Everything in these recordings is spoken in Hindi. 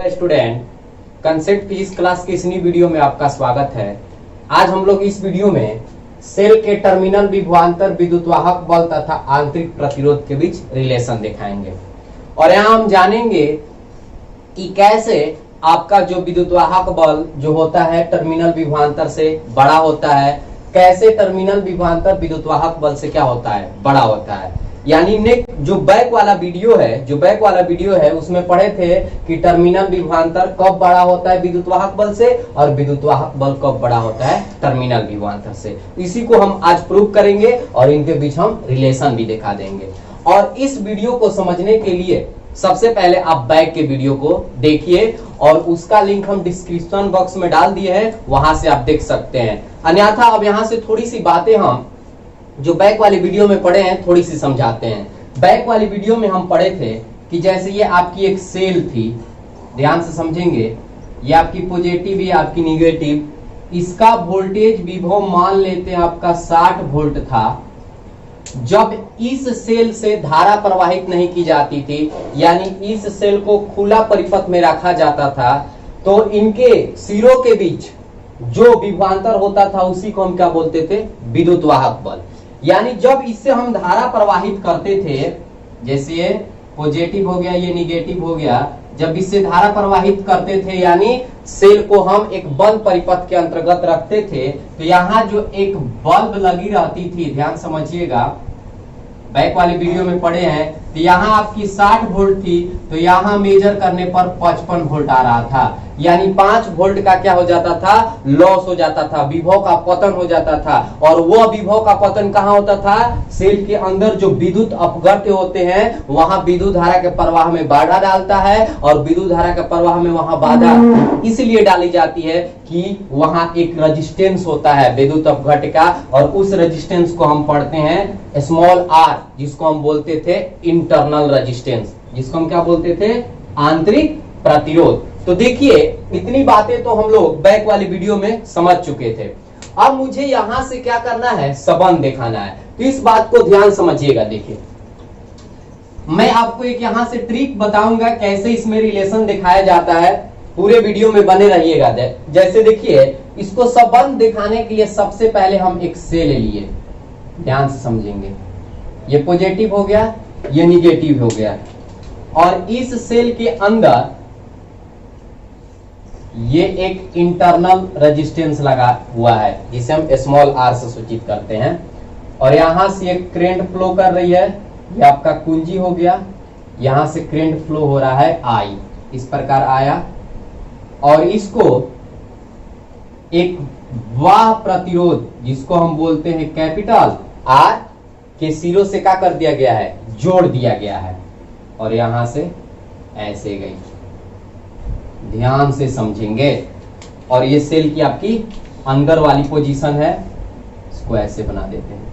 स्टूडेंट, कंसेप्ट फिजिक्स क्लास की इस नई वीडियो में आपका स्वागत है। आज हम लोग इस वीडियो में सेल के टर्मिनल विभवांतर विद्युतवाहक बल तथा आंतरिक प्रतिरोध के बीच रिलेशन दिखाएंगे और यहाँ हम जानेंगे कि कैसे आपका जो विद्युतवाहक बल जो होता है टर्मिनल विभवांतर से बड़ा होता है, कैसे टर्मिनल विभवांतर विद्युतवाहक बल से क्या होता है, बड़ा होता है। यानी जो बैक वाला वीडियो है उसमें पढ़े थे कि टर्मिनल विभवांतर कब बड़ा होता है विद्युतवाहक बल से और विद्युतवाहक बल कब बड़ा होता है टर्मिनल विभवांतर से। इसी को हम आज प्रूव करेंगे और इनके बीच हम रिलेशन भी दिखा देंगे। और इस वीडियो को समझने के लिए सबसे पहले आप बैक के वीडियो को देखिए और उसका लिंक हम डिस्क्रिप्शन बॉक्स में डाल दिए हैं, वहां से आप देख सकते हैं। अन्यथा अब यहाँ से थोड़ी सी बातें हम जो बैक वाली वीडियो में पढ़े हैं थोड़ी सी समझाते हैं। बैक वाली वीडियो में हम पढ़े थे कि जैसे ये आपकी एक सेल थी, ध्यान से समझेंगे, ये आपकी पॉजिटिव ये आपकी निगेटिव, इसका वोल्टेज विभव मान लेते हैं आपका 60 वोल्ट था। जब इस सेल से धारा प्रवाहित नहीं की जाती थी, यानी इस सेल को खुला परिपथ में रखा जाता था, तो इनके सिरों के बीच जो विभवांतर होता था उसी को हम क्या बोलते थे, विद्युतवाहक बल। यानी जब इससे हम धारा प्रवाहित करते थे, जैसे ये पॉजिटिव हो गया ये निगेटिव हो गया, जब इससे धारा प्रवाहित करते थे यानी सेल को हम एक बंद परिपथ के अंतर्गत रखते थे, तो यहाँ जो एक बल्ब लगी रहती थी, ध्यान समझिएगा, बैक वाली वीडियो में पढ़े हैं, तो यहाँ आपकी 60 वोल्ट थी, तो यहाँ मेजर करने पर 55 वोल्ट आ रहा था। यानी 5 वोल्ट का क्या हो जाता था, लॉस हो जाता था, विभव का पतन हो जाता था। और वह विभव का पतन कहाँ होता था, सेल के अंदर जो विद्युत अपघट्य होते हैं वहां विद्युत धारा के प्रवाह में बाधा डालता है। और विद्युत धारा के प्रवाह में वहां बाधा इसलिए डाली जाती है कि वहां एक रेजिस्टेंस होता है विद्युत अपघट्य का, और उस रेजिस्टेंस को हम पढ़ते हैं स्मॉल आर, जिसको हम बोलते थे इंटरनल रेजिस्टेंस, जिसको हम क्या बोलते थे, आंतरिक प्रतिरोध। तो देखिए इतनी बातें तो हम लोग बैक वाली वीडियो में समझ चुके थे। अब मुझे यहां से क्या करना है, संबंध दिखाना है। तो इस बात को ध्यान समझिएगा। देखिए मैं आपको एक यहां से ट्रिक बताऊंगा कैसे इसमें रिलेशन दिखाया जाता है, पूरे वीडियो में बने रहिएगा। जैसे देखिए इसको संबंध दिखाने के लिए सबसे पहले हम एक सेल लिए, ध्यान से समझेंगे, ये पॉजिटिव हो गया ये निगेटिव हो गया, और इस सेल के अंदर ये एक इंटरनल रेजिस्टेंस लगा हुआ है जिसे हम स्मॉल आर से सूचित करते हैं। और यहां से एक करंट फ्लो कर रही है, ये आपका कुंजी हो गया, यहां से करंट फ्लो हो रहा है आई, इस प्रकार आया। और इसको एक वाह प्रतिरोध जिसको हम बोलते हैं कैपिटल आर के सिरों से क्या कर दिया गया है, जोड़ दिया गया है, और यहां से ऐसे गई, ध्यान से समझेंगे। और ये सेल की आपकी अंदर वाली पोजीशन है, इसको ऐसे बना देते हैं।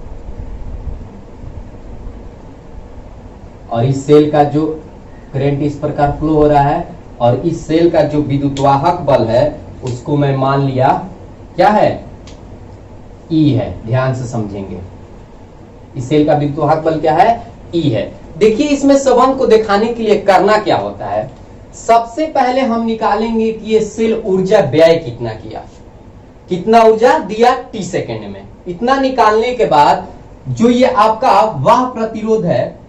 और इस सेल का जो करंट इस प्रकार फ्लो हो रहा है, और इस सेल का जो विद्युतवाहक बल है उसको मैं मान लिया क्या है, ई है, ध्यान से समझेंगे। इस सेल का विद्युतवाहक बल क्या है, ई है। देखिए इसमें संबंध को दिखाने के लिए करना क्या होता है, सबसे पहले हम निकालेंगे कि ये सेल ऊर्जा व्यय कितना किया, कितना ऊर्जा दिया टी सेकेंड में। इतना निकालने के बाद जो ये आपका वाह प्रतिरोध है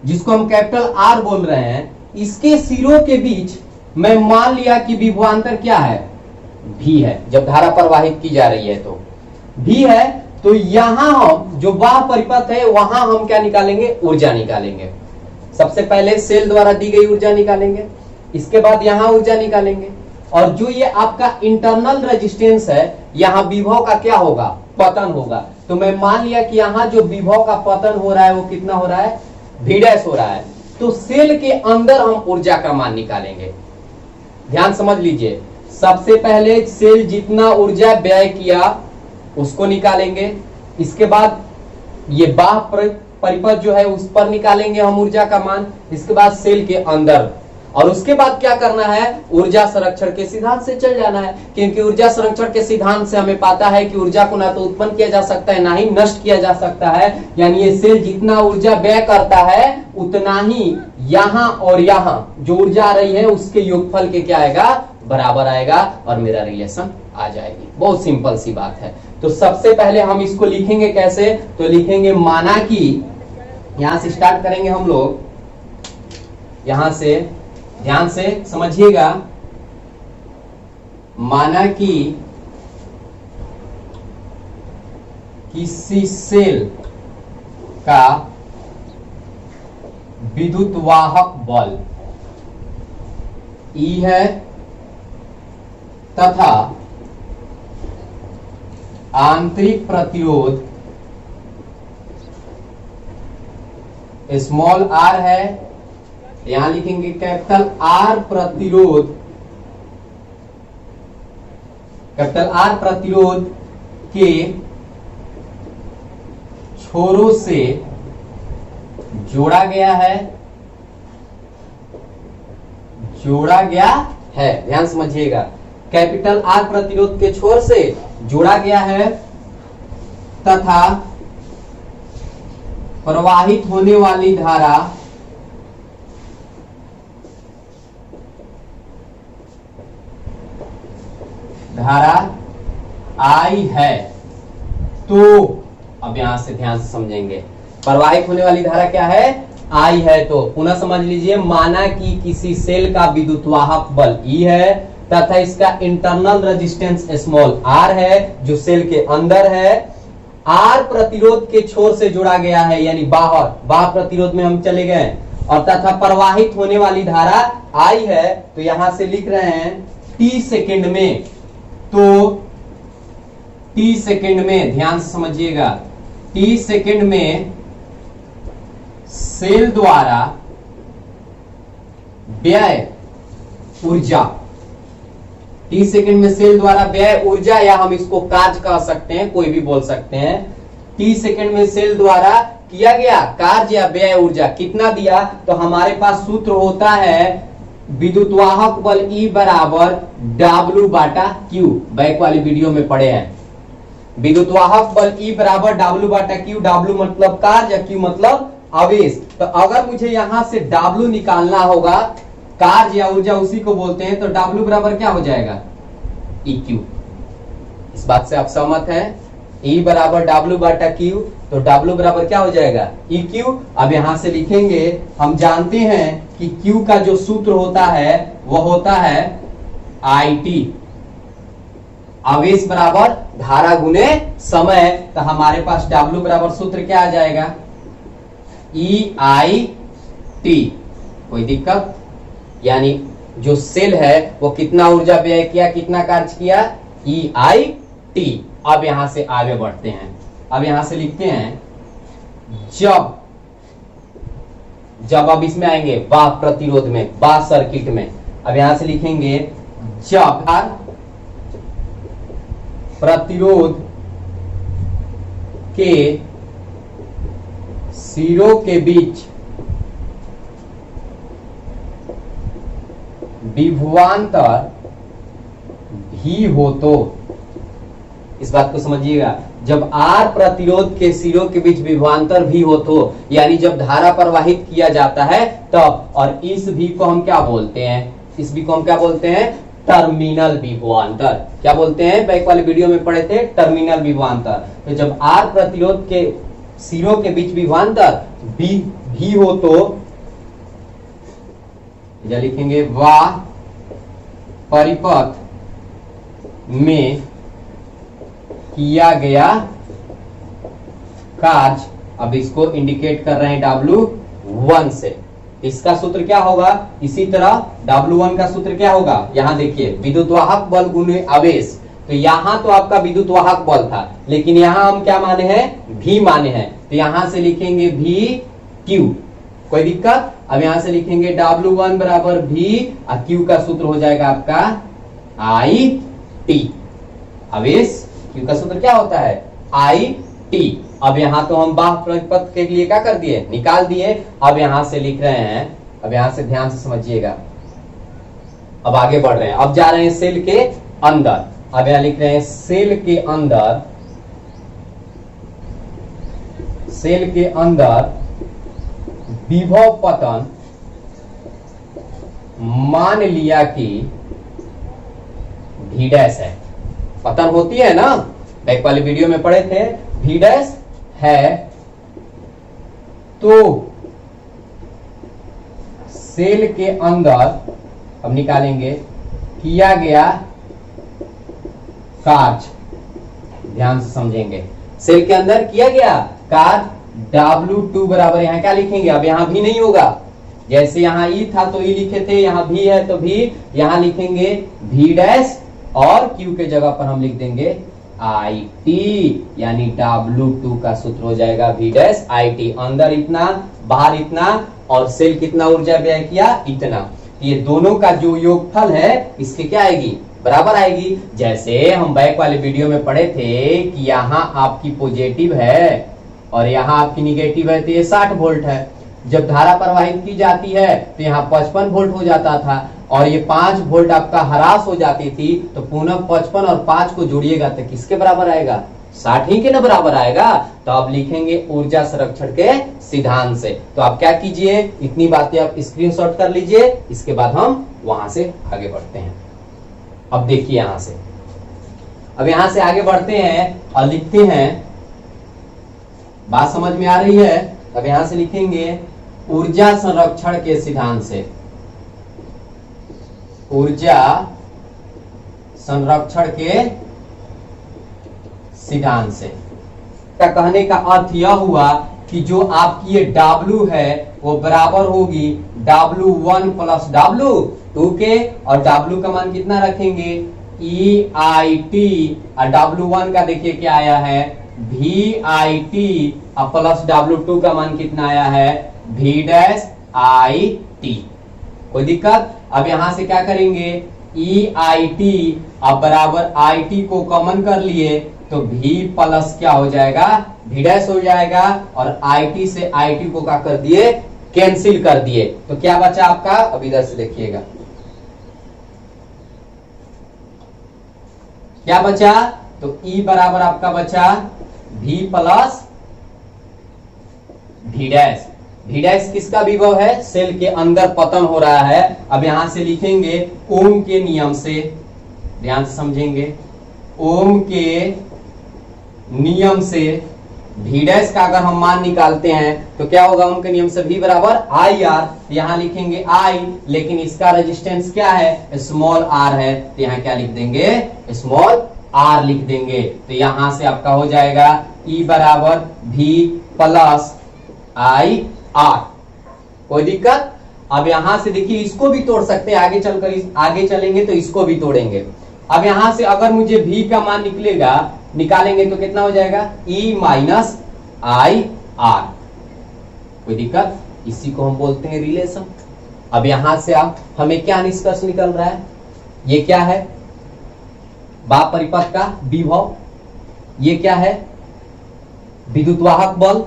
जिसको हम कैपिटल आर बोल रहे हैं, इसके सिरों के बीच मैं मान लिया कि विभवांतर क्या है, भी है। जब धारा प्रवाहित की जा रही है तो भी है, तो यहां हम जो वाह परिपथ है वहां हम क्या निकालेंगे, ऊर्जा निकालेंगे। सबसे पहले सेल द्वारा दी गई ऊर्जा निकालेंगे, इसके बाद यहां ऊर्जा निकालेंगे। और जो ये आपका इंटरनल रेजिस्टेंस है, यहां विभव का क्या होगा, पतन होगा। तो मैं मान लिया कि यहां जो विभव का पतन हो रहा है वो कितना हो रहा है, v' हो रहा है। तो सेल के अंदर हम ऊर्जा का मान निकालेंगे, ध्यान समझ लीजिए। सबसे पहले सेल जितना ऊर्जा व्यय किया उसको निकालेंगे, इसके बाद ये बाह्य परिपथ जो है उस पर निकालेंगे हम ऊर्जा का मान, इसके बाद सेल के अंदर। और उसके बाद क्या करना है, ऊर्जा संरक्षण के सिद्धांत से चल जाना है, क्योंकि ऊर्जा संरक्षण के सिद्धांत से हमें पता है कि ऊर्जा को ना तो उत्पन्न किया जा सकता है ना ही नष्ट किया जा सकता है। यानी ये सेल जितना ऊर्जा व्यय करता है उतना ही यहां और यहां जो ऊर्जा आ रही है उसके योगफल के क्या आएगा, बराबर आएगा, और मेरा रिलेशन आ जाएगी। बहुत सिंपल सी बात है। तो सबसे पहले हम इसको लिखेंगे कैसे, तो लिखेंगे माना कि, यहां से स्टार्ट करेंगे हम लोग, यहां से ध्यान से समझिएगा, माना कि किसी सेल का विद्युत वाहक बल E है तथा आंतरिक प्रतिरोध स्मॉल r है। यहां लिखेंगे कैपिटल R प्रतिरोध, कैपिटल R प्रतिरोध के छोरों से जोड़ा गया है, जोड़ा गया है, ध्यान समझिएगा, कैपिटल R प्रतिरोध के छोर से जोड़ा गया है तथा प्रवाहित होने वाली धारा I है। तो अब यहां से ध्यान से समझेंगे, प्रवाहित होने वाली धारा क्या है, I है। तो पुनः समझ लीजिए, माना कि किसी सेल का विद्युतवाहक बल E है तथा इसका इंटरनल रेजिस्टेंस स्मॉल r है जो सेल के अंदर है, R प्रतिरोध के छोर से जुड़ा गया है, यानी बाहर प्रतिरोध में हम चले गए, और तथा प्रवाहित होने वाली धारा I है। तो यहां से लिख रहे हैं t सेकेंड में, तो t सेकेंड में ध्यान से समझिएगा, t सेकेंड में सेल द्वारा व्यय ऊर्जा, t सेकेंड में सेल द्वारा व्यय ऊर्जा, या हम इसको कार्य कह सकते हैं, कोई भी बोल सकते हैं, t सेकेंड में सेल द्वारा किया गया कार्य या व्यय ऊर्जा कितना दिया, तो हमारे पास सूत्र होता है विद्युतवाहक बल E बराबर W बाटा Q, बैक वाली वीडियो में पढ़े हैं। विद्युतवाहक बल E बराबर W बाटा Q, W मतलब कार्य या Q मतलब आवेश। तो अगर मुझे यहां से W निकालना होगा, कार्य या ऊर्जा उसी को बोलते हैं, तो W बराबर क्या हो जाएगा, EQ। इस बात से आप सहमत हैं, E बराबर W बाटा Q, तो W बराबर क्या हो जाएगा, EQ। अब यहां से लिखेंगे, हम जानते हैं कि Q का जो सूत्र होता है वह होता है IT, आवेश बराबर धारा गुने समय। तो हमारे पास W बराबर सूत्र क्या आ जाएगा, EIT। कोई दिक्कत, यानी जो सेल है वो कितना ऊर्जा व्यय किया, कितना कार्य किया, EIT। अब यहां से आगे बढ़ते हैं, अब यहां से लिखते हैं जब अब इसमें आएंगे बाह प्रतिरोध में, बाह सर्किट में। अब यहां से लिखेंगे जब प्रतिरोध के सिरों के बीच विभवांतर भी हो, तो इस बात को समझिएगा, जब R प्रतिरोध के सिरों के बीच विभवांतर भी हो, तो यानी जब धारा प्रवाहित किया जाता है तब, और इस भी को हम क्या बोलते हैं, इस भी को हम क्या बोलते हैं, टर्मिनल विभवांतर। क्या बोलते हैं, बैक वाले वीडियो में पढ़े थे, टर्मिनल विभवांतर। तो जब R प्रतिरोध के सिरों के बीच विभवांतर भी हो, तो या लिखेंगे वाह परिपथ में किया गया कार्य। अब इसको इंडिकेट कर रहे हैं W1 से, इसका सूत्र क्या होगा, इसी तरह W1 का सूत्र क्या होगा, यहां देखिए विद्युतवाहक बल गुने आवेश। तो यहां तो आपका विद्युतवाहक बल था, लेकिन यहां हम क्या माने हैं, V माने हैं, तो यहां से लिखेंगे VQ। कोई दिक्कत, अब यहां से लिखेंगे W1 बराबर V, और Q का सूत्र हो जाएगा आपका IT, आवेश। Q का सूत्र क्या होता है, IT। अब यहां तो हम बाह्य परिपथ के लिए क्या कर दिए, निकाल दिए। अब यहां से लिख रहे हैं, अब यहां से ध्यान से समझिएगा, अब आगे बढ़ रहे हैं, अब जा रहे हैं सेल के अंदर। अब यहां लिख रहे हैं सेल के अंदर, सेल के अंदर विभव पतन मान लिया कि V डैश है। पतन होती है ना, बैक वाले वीडियो में पढ़े थे, V डैश है तो सेल के अंदर अब निकालेंगे किया गया कार्य, ध्यान से समझेंगे। सेल के अंदर किया गया कार्य W2 बराबर, यहां क्या लिखेंगे, अब यहां भी नहीं होगा, जैसे यहां E था तो E लिखे थे, यहां भी है तो भी, यहां लिखेंगे V डैश और Q के जगह पर हम लिख देंगे IT, यानी W2 का सूत्र हो जाएगा V डैश IT। अंदर इतना, बाहर इतना, और सेल कितना ऊर्जा व्यय किया, इतना। ये दोनों का जो योगफल है इसके क्या आएगी, बराबर आएगी। जैसे हम बैक वाले वीडियो में पढ़े थे कि यहां आपकी पॉजिटिव है और यहां आपकी निगेटिव है, तो ये 60 वोल्ट है। जब धारा प्रवाहित की जाती है तो यहाँ 55 वोल्ट हो जाता था, और ये 5 वोल्ट आपका ह्रास हो जाती थी, तो पुनः 55 और 5 को जोड़िएगा तो किसके बराबर आएगा, 60 ही के ना बराबर आएगा। तो आप लिखेंगे ऊर्जा संरक्षण के सिद्धांत से। तो आप क्या कीजिए, इतनी बातें आप स्क्रीनशॉट कर लीजिए, इसके बाद हम वहां से आगे बढ़ते हैं। अब देखिए यहां से, अब यहां से आगे बढ़ते हैं और लिखते हैं, बात समझ में आ रही है। अब यहां से लिखेंगे ऊर्जा संरक्षण के सिद्धांत से, ऊर्जा संरक्षण के सिद्धांत से। का कहने का अर्थ यह हुआ कि जो आपकी ये W है वो बराबर होगी W1 प्लस W2 के, और W का मान कितना रखेंगे, EIT, और W1 का देखिए क्या आया है, VIT, और प्लस W2 का मान कितना आया है, V डैश IT। कोई दिक्कत। अब यहां से क्या करेंगे, EIT अब बराबर IT को कॉमन कर लिए तो V प्लस क्या हो जाएगा, V डैश हो जाएगा, और IT से IT को क्या कर दिए, कैंसिल कर दिए। तो क्या बचा आपका, अब इधर से देखिएगा क्या बचा, तो E बराबर आपका बचा V plus V dash. V dash किसका विभव है, सेल के अंदर पतन हो रहा है। अब यहां से लिखेंगे ओम के नियम से, ध्यान से समझेंगे, ओम के नियम से V डैश का अगर हम मान निकालते हैं तो क्या होगा, ओम के नियम से V बराबर IR, यहां लिखेंगे I, लेकिन इसका रेजिस्टेंस क्या है, स्मॉल r है, तो यहां क्या लिख देंगे, स्मॉल r लिख देंगे। तो यहां से आपका हो जाएगा E बराबर V प्लस IR। कोई दिक्कत। अब यहां से देखिए इसको भी तोड़ सकते हैं, आगे चलकर आगे चलेंगे तो इसको भी तोड़ेंगे। अब यहां से अगर मुझे V का मान निकालेंगे तो कितना हो जाएगा, E माइनस IR। कोई दिक्कत, इसी को हम बोलते हैं रिलेशन। अब यहां से आप हमें क्या निष्कर्ष निकल रहा है, ये क्या है, बाप परिपथ का विभव, ये क्या है, विद्युतवाहक बल,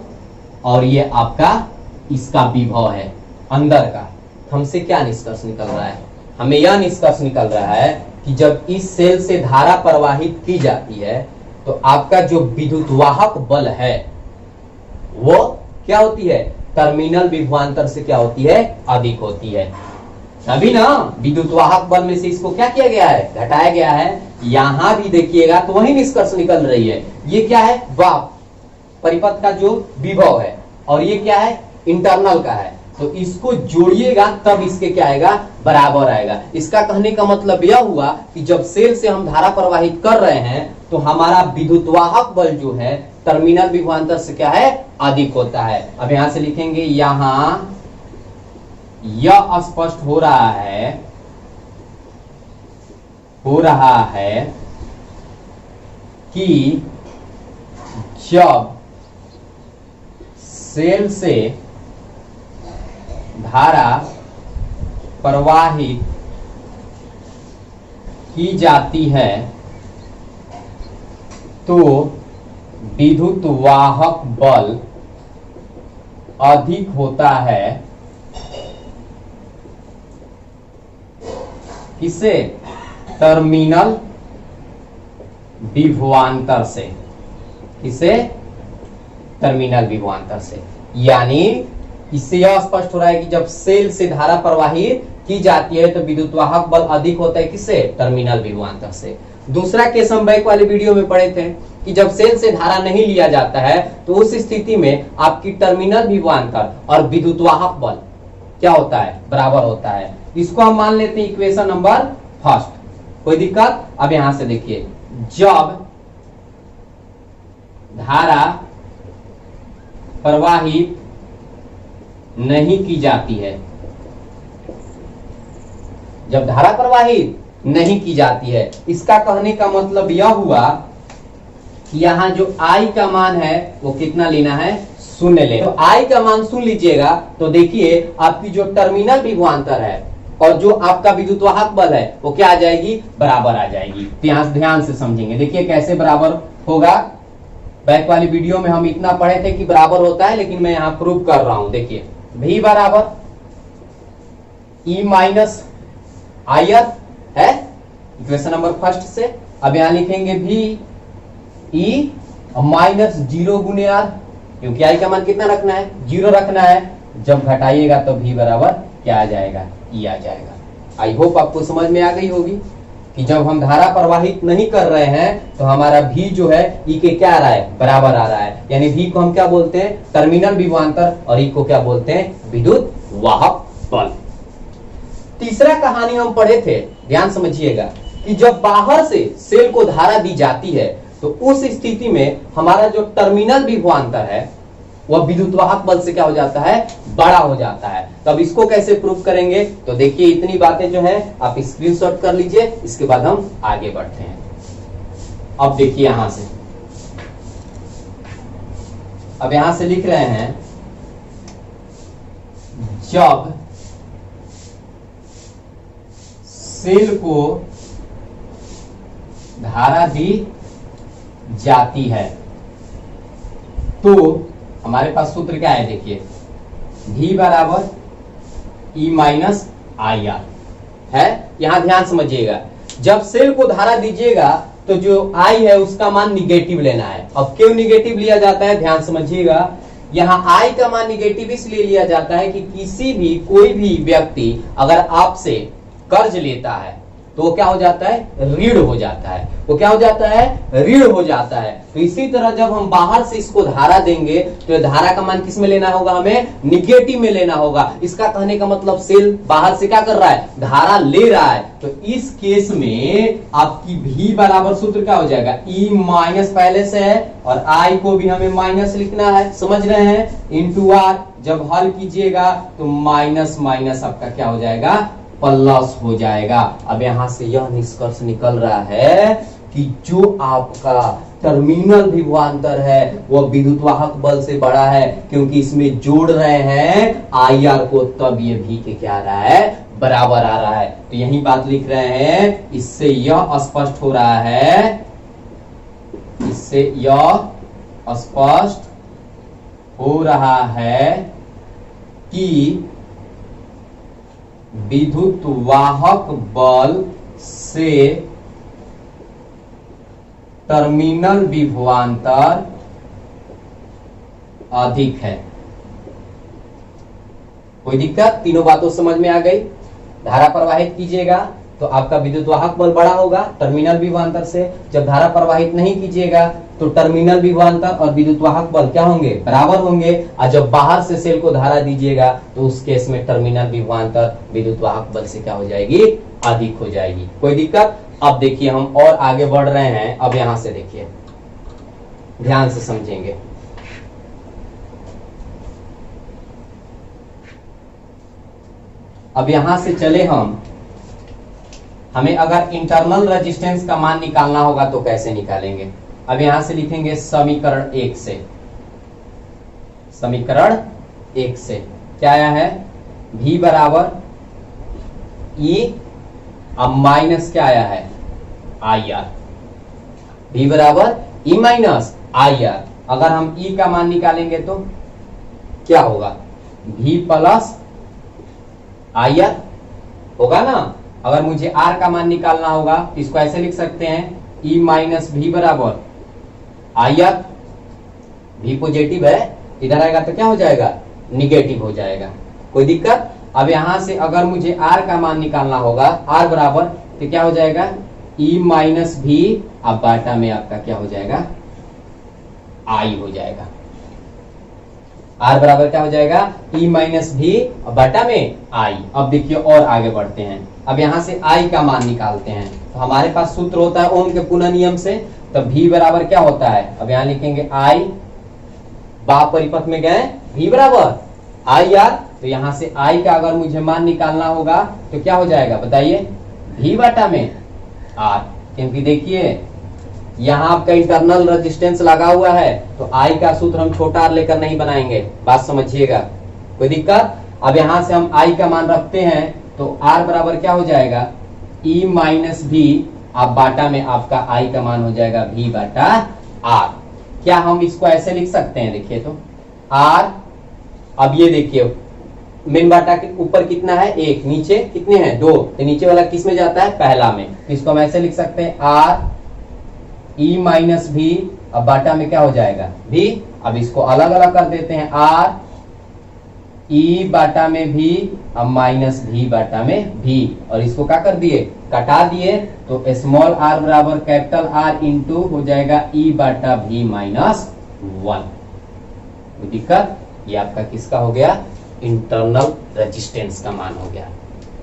और ये आपका इसका विभव है अंदर का। हमसे क्या निष्कर्ष निकल रहा है, हमें यह निष्कर्ष निकल रहा है कि जब इस सेल से धारा प्रवाहित की जाती है तो आपका जो विद्युतवाहक बल है वो क्या होती है, टर्मिनल विभवांतर से क्या होती है, अधिक होती है। तभी ना विद्युतवाहक बल में से इसको क्या किया गया है, घटाया गया है। यहां भी देखिएगा तो वही निष्कर्ष निकल रही है। ये क्या है, वाप परिपथ का जो विभव है, और ये क्या है, इंटरनल का है। तो इसको जोड़िएगा तब इसके क्या आएगा, बराबर आएगा। इसका कहने का मतलब यह हुआ कि जब सेल से हम धारा प्रवाहित कर रहे हैं तो हमारा विद्युतवाहक बल जो है टर्मिनल विभवांतर से क्या है, अधिक होता है। अब यहां से लिखेंगे, यहां यह स्पष्ट हो रहा है कि जब सेल से धारा प्रवाहित की जाती है तो विद्युतवाहक बल अधिक होता है किससे? टर्मिनल विभवांतर से। किससे? टर्मिनल विभवांतर से। यानी इससे यह स्पष्ट हो रहा है कि जब सेल से धारा प्रवाहित की जाती है तो विद्युत वाहक बल अधिक होता है। किससे? टर्मिनल विभवांतर से। दूसरा केस हम बैक वाले वीडियो में पढ़े थे कि जब सेल से धारा नहीं लिया जाता है तो उस स्थिति में आपकी टर्मिनल विभवांतर और विद्युत वाहक बल क्या होता है? बराबर होता है। इसको हम मान लेते हैं इक्वेशन नंबर फर्स्ट। कोई दिक्कत? अब यहां से देखिए, जब धारा प्रवाहित नहीं की जाती है, जब धारा प्रवाहित नहीं की जाती है, इसका कहने का मतलब यह हुआ कि यहां जो I का मान है वो कितना लेना है? शून्य लेना। तो I का मान शून्य लीजिएगा तो देखिए आपकी जो टर्मिनल विभवांतर है और जो आपका विद्युत वाहक बल है वो क्या आ जाएगी? बराबर आ जाएगी। ध्यान से समझेंगे। देखिए कैसे बराबर होगा। बैक वाली वीडियो में हम इतना पढ़े थे कि बराबर होता है, लेकिन मैं यहां प्रूव कर रहा हूं। देखिए V बराबर E माइनस IR है इक्वेशन नंबर फर्स्ट से। अब यहां लिखेंगे V E माइनस 0 गुने R, क्योंकि I का मान कितना रखना है? 0 रखना है। जब घटाइएगा तो V बराबर क्या आ जाएगा? E आ जाएगा। आई होप आपको समझ में आ गई होगी कि जब हम धारा प्रवाहित नहीं कर रहे हैं तो हमारा V जो है E के क्या आ रहा है? बराबर आ रहा है। यानी V को हम क्या बोलते हैं? टर्मिनल विभवांतर, और E को क्या बोलते हैं? विद्युत वाहक बल। तीसरा कहानी हम पढ़े थे, ध्यान समझिएगा, कि जब बाहर से सेल को धारा दी जाती है तो उस स्थिति में हमारा जो टर्मिनल विभवांतर है वह विद्युत वाहक बल से क्या हो जाता है? बड़ा हो जाता है। तब इसको कैसे प्रूव करेंगे? तो देखिए इतनी बातें जो है आप स्क्रीनशॉट कर लीजिए, इसके बाद हम आगे बढ़ते हैं। अब देखिए यहां से, अब यहां से लिख रहे हैं, जब सेल को धारा दी जाती है तो हमारे पास सूत्र क्या है? देखिए V बराबर E माइनस IR है। यहां ध्यान समझिएगा, जब सेल को धारा दीजिएगा तो जो I है उसका मान निगेटिव लेना है। अब क्यों निगेटिव लिया जाता है? ध्यान समझिएगा, यहां I का मान निगेटिव इसलिए लिया जाता है कि कोई भी व्यक्ति अगर आपसे कर्ज लेता है तो वो क्या हो जाता है? ऋण हो जाता है। वो क्या हो जाता है? ऋण हो जाता है। तो इसी तरह जब हम बाहर से इसको धारा देंगे तो धारा का मान किस में लेना होगा? हमें निगेटिव में लेना होगा। इसका कहने का मतलब सेल बाहर से क्या कर रहा है? धारा ले रहा है। तो इस केस में आपकी V बराबर सूत्र क्या हो जाएगा? E माइनस पहले से है और I को भी हमें माइनस लिखना है, समझ रहे हैं, इंटू R। जब हल कीजिएगा तो माइनस माइनस आपका क्या हो जाएगा? प्लस हो जाएगा। अब यहां से यह निष्कर्ष निकल रहा है कि जो आपका टर्मिनल विभवांतर है वह विद्युत वाहक बल से बड़ा है, क्योंकि इसमें जोड़ रहे हैं IR को, तब ये V के क्या आ रहा है? बराबर आ रहा है। तो यही बात लिख रहे हैं। इससे यह स्पष्ट हो रहा है, इससे यह स्पष्ट हो रहा है कि विद्युत वाहक बल से टर्मिनल विभवांतर अधिक है। कोई दिक्कत? तीनों बातों समझ में आ गई। धारा प्रवाहित कीजिएगा तो आपका विद्युत वाहक बल बड़ा होगा टर्मिनल विभवांतर से। जब धारा प्रवाहित नहीं कीजिएगा तो टर्मिनल विभवांतर और विद्युत वाहक बल क्या होंगे? बराबर होंगे। और जब बाहर से सेल को धारा दीजिएगा तो उस केस में टर्मिनल विभवांतर विद्युत वाहक बल से क्या हो जाएगी? अधिक हो जाएगी। कोई दिक्कत? अब देखिए हम और आगे बढ़ रहे हैं। अब यहां से देखिए, ध्यान से समझेंगे। अब यहां से चले हमें अगर इंटरनल रेजिस्टेंस का मान निकालना होगा तो कैसे निकालेंगे? अब यहां से लिखेंगे समीकरण 1 से। समीकरण 1 से क्या आया है? V बराबर E अब माइनस क्या आया है? IR। V बराबर E माइनस IR। अगर हम E का मान निकालेंगे तो क्या होगा? V प्लस IR होगा ना। अगर मुझे R का मान निकालना होगा तो इसको ऐसे लिख सकते हैं E माइनस भी बराबर आई आर। भी पॉजिटिव है, इधर आएगा तो क्या हो जाएगा, निगेटिव हो जाएगा। कोई दिक्कत? अब यहां से अगर मुझे R का मान निकालना होगा, R बराबर तो क्या हो जाएगा E माइनस भी, अब बाटा में आपका क्या हो जाएगा, I हो जाएगा। R बराबर क्या हो जाएगा, E माइनस भी, बाटा में I। अब देखिए और आगे बढ़ते हैं। अब यहां से I का मान निकालते हैं तो हमारे पास सूत्र होता है ओम के पुनः नियम से, तो V बराबर क्या होता है, अब यहां लिखेंगे I, बा परिपथ में गए, V बराबर आई आर। तो यहां से I का अगर मुझे मान निकालना होगा तो क्या हो जाएगा बताइए, V बटा में R। क्योंकि देखिए यहां आपका इंटरनल रेजिस्टेंस लगा हुआ है तो I का सूत्र हम छोटा r लेकर नहीं बनाएंगे, बात समझिएगा। कोई दिक्कत? अब यहां से हम I का मान रखते हैं तो R बराबर क्या हो जाएगा, E माइनस भी, अब बाटा में आपका I का मान हो जाएगा V बटा R। क्या हम इसको ऐसे लिख सकते हैं, देखिए तो R, अब ये देखिए मेन बाटा के ऊपर कितना है, एक, नीचे कितने हैं, दो, तो नीचे वाला किस में जाता है, पहला में। तो इसको हम ऐसे लिख सकते हैं R E माइनस भी, अब बाटा में क्या हो जाएगा V। अब इसको अलग अलग कर देते हैं, R E बाटा में भी, अब माइनस V बाटा में V, और इसको क्या कर दिए, कटा दिए, तो स्मॉल r बराबर कैपिटल R इंटू हो जाएगा E बाटा V माइनस 1। कोई दिक्कत? ये आपका किसका हो गया, इंटरनल रेजिस्टेंस का मान हो गया।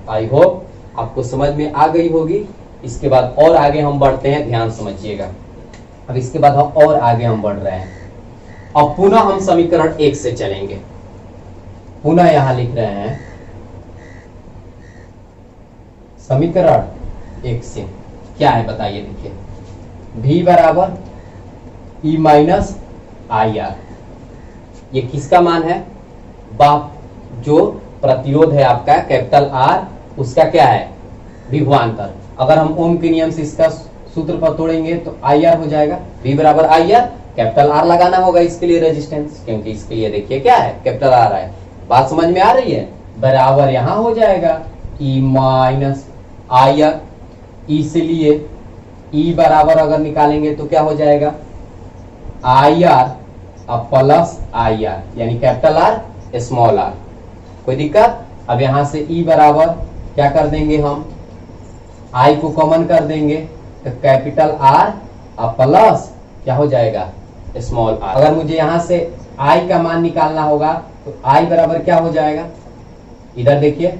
आई होप आपको समझ में आ गई होगी। इसके बाद और आगे हम बढ़ते हैं, ध्यान समझिएगा। अब इसके बाद हम और आगे हम बढ़ रहे हैं। अब पुनः हम समीकरण 1 से चलेंगे। पुनः यहां लिख रहे हैं समीकरण 1 से क्या है बताइए। देखिए V बराबर E माइनस आई आर, ये किसका मान है, जो प्रतिरोध है आपका कैपिटल R, उसका क्या है, विभवांतर। अगर हम ओम के नियम से इसका सूत्र पर तोड़ेंगे तो आई आर हो जाएगा। V बराबर आई आर, कैपिटल R लगाना होगा इसके लिए रेजिस्टेंस, क्योंकि इसके लिए देखिए क्या है, कैपिटल R है। बात समझ में आ रही है? बराबर यहां हो जाएगा E माइनस आई आर। इसलिए E बराबर अगर निकालेंगे तो क्या हो जाएगा, आई आर अब प्लस आई आर, यानी कैपिटल R स्मॉल r। कोई दिक्कत? अब यहां से E बराबर क्या कर देंगे, हम I को कॉमन कर देंगे तो कैपिटल R अब प्लस क्या हो जाएगा, स्मॉल r। अगर मुझे यहां से I का मान निकालना होगा तो I बराबर क्या हो जाएगा, इधर देखिए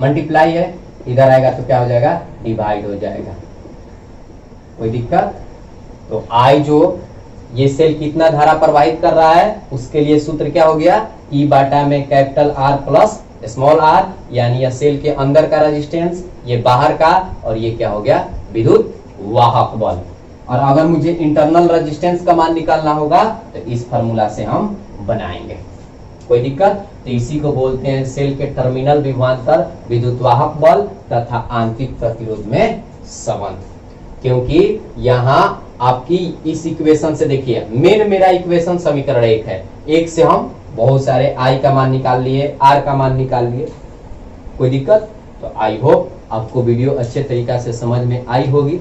मल्टीप्लाई है, इधर आएगा तो क्या हो जाएगा, डिवाइड हो जाएगा। कोई दिक्कत? तो I जो ये सेल कितना धारा प्रवाहित कर रहा है उसके लिए सूत्र क्या हो गया, E बाटा में capital R plus small r, यानी यह सेल के अंदर का रेजिस्टेंस, ये बाहर का, और ये क्या हो गया, विद्युत वाहक बल। और अगर मुझे इंटरनल रेजिस्टेंस का मान निकालना होगा तो इस फार्मूला से हम बनाएंगे। कोई दिक्कत? तो इसी को बोलते हैं सेल के टर्मिनल विभवांतर, विद्युत वाहक बल तथा आंतरिक प्रतिरोध में संबंध। क्योंकि यहाँ आपकी इस इक्वेशन से देखिए, मेन मेरा इक्वेशन समीकरण 1 है, 1 से हम बहुत सारे I का मान निकाल लिए, R का मान निकाल लिए। कोई दिक्कत? तो आई होप आपको वीडियो अच्छे तरीका से समझ में आई होगी।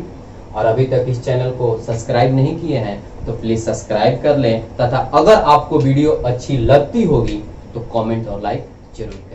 और अभी तक इस चैनल को सब्सक्राइब नहीं किए हैं तो प्लीज सब्सक्राइब कर लें, तथा अगर आपको वीडियो अच्छी लगती होगी तो कमेंट और लाइक जरूर।